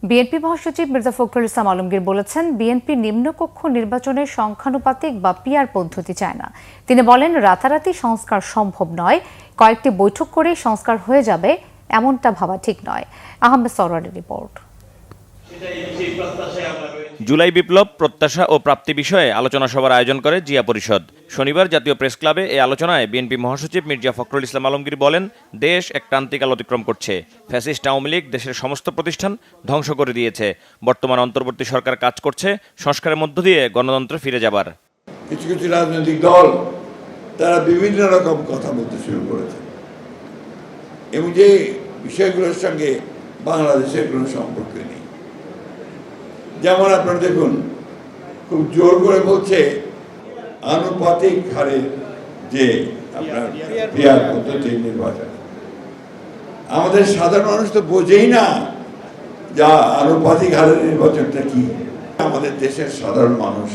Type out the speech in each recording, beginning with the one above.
BNP মহাসচিব মির্জা ফখরুল ইসলাম আলমগীর বলেছেন, BNP নিম্নকক্ষ নির্বাচনের সংখ্যানুপাতিক বা পিআর পদ্ধতি চায় না। তিনি বলেন, রাতারাতি সংস্কার সম্ভব নয়, কয়েকটি বৈঠক করেই সংস্কার হয়ে যাবে এমনটা ভাবা ঠিক নয়। আহমেদ সরওয়ারের রিপোর্ট। জুলাই বিপ্লব, প্রত্যাশা ও প্রাপ্তি বিষয়ে আলোচনা সভার আয়োজন করে জিয়া পরিষদ। শনিবার জাতীয় প্রেস ক্লাবে এই আলোচনায় বিএনপি মহাসচিব মির্জা ফখরুল ইসলাম আলমগীর বলেন, দেশ এক ক্রান্তিকাল অতিক্রম করছে। ফ্যাসিস্ট আওয়ামী লীগ দেশের সমস্ত প্রতিষ্ঠান ধ্বংস করে দিয়েছে। বর্তমান অন্তর্বর্তী সরকার কাজ করছে সংস্কারের মধ্য দিয়ে গণতন্ত্রে ফিরে যাবার। কিছু কিছু রাজনৈতিক দল তারা বিভিন্ন রকম কথা বলতে শুরু করেছে এবং যে বিষয়গুলোর সঙ্গে বাংলাদেশের কোনো সম্পর্ক নেই। যেমন আপনারা দেখুন, খুব জোর করে বলছে আনুপাতিক হারে যে আপনার পিআর পদ্ধতি নির্বাচন। আমাদের সাধারণ মানুষ তো বোঝেই না যা আনুপাতিক হারের নির্বাচনটা কি। আমাদের দেশের সাধারণ মানুষ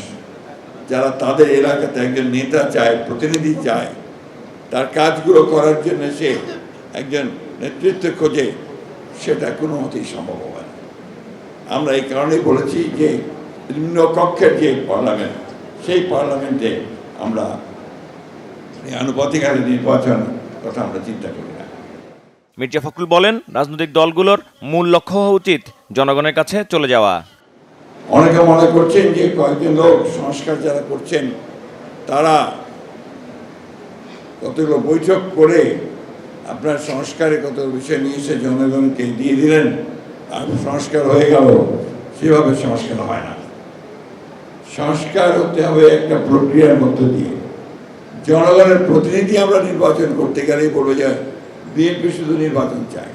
যারা তাদের এলাকাতে একজন নেতা চায়, প্রতিনিধি চায়, তার কাজগুলো করার জন্য সে একজন নেতৃত্ব খোঁজে, সেটা কোনো মতেই সম্ভব হয় না। আমরা এই কারণেই বলেছি যে নিম্নকক্ষের যে পার্লামেন্ট, সেই পার্লামেন্টে আমরা আনুপাতিক হারে নির্বাচন কথা আমরা চিন্তা করি না। মির্জা ফখরুল বলেন, রাজনৈতিক দলগুলোর মূল লক্ষ্য হওয়া উচিত জনগণের কাছে চলে যাওয়া। অনেকে মনে করছেন যে কয়েকজন লোক সংস্কার যারা করছেন তারা কতগুলো বৈঠক করে আপনার সংস্কারের কত বিষয় নিয়ে এসে জনগণকে দিয়ে দিলেন আর সংস্কার হয়ে গেল। সেভাবে সংস্কার হয় না। সংস্কার হতে হবে একটা প্রক্রিয়ার মধ্য দিয়ে। জনগণের প্রতিনিধি আমরা নির্বাচন করতে গেলেই বলবো যে বিএনপি শুধু নির্বাচন চায়।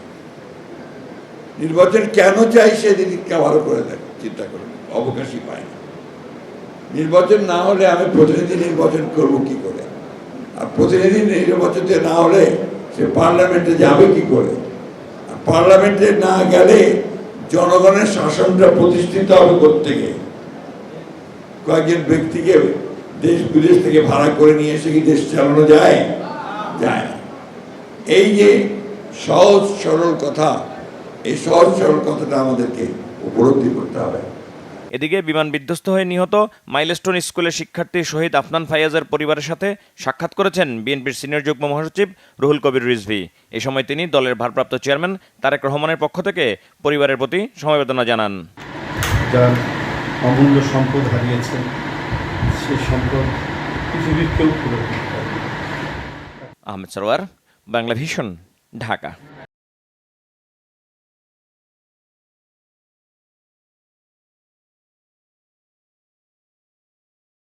নির্বাচন কেন চাই সেদিকে ভালো করে চিন্তা করুন, অবকাশই পায় না। নির্বাচন না হলে আমি প্রতিনিধি নির্বাচন করব কি করে? আর প্রতিনিধি নির্বাচনে না হলে সে পার্লামেন্টে যাবে কি করে? আর পার্লামেন্টে না গেলে জনগণের শাসনটা প্রতিষ্ঠিত হবে কোত্থেকে? কয়েকজন ব্যক্তিকে দেশ বিদেশ থেকে ভাড়া করে নিয়ে এসে কি দেশ চালানো যায়? যায় না। এই যে সহজ সরল কথা, এই সহজ সরল কথাটা আমাদেরকে উপলব্ধি করতে হবে। এদিকে বিমান বিধ্বস্ত হয়ে নিহত মাইলস্টোন স্কুলের শিক্ষার্থী শহীদ আফনান ফাইয়াজের পরিবারের সাথে সাক্ষাৎ করেছেন বিএনপির সিনিয়র যুগ্ম মহাসচিব রুহুল কবির রিজভী। এই সময় তিনি দলের ভারপ্রাপ্ত চেয়ারম্যান তারেক রহমানের পক্ষ থেকে পরিবারের প্রতি সমবেদনা জানান। যারা অমূল্য সম্পদ হারিয়েছেন, সেই সম্পদ পৃথিবীর কেউ ফেরত দিতে পারবে না। আহমেদ সরওয়ার, বাংলা ভিশন, ঢাকা।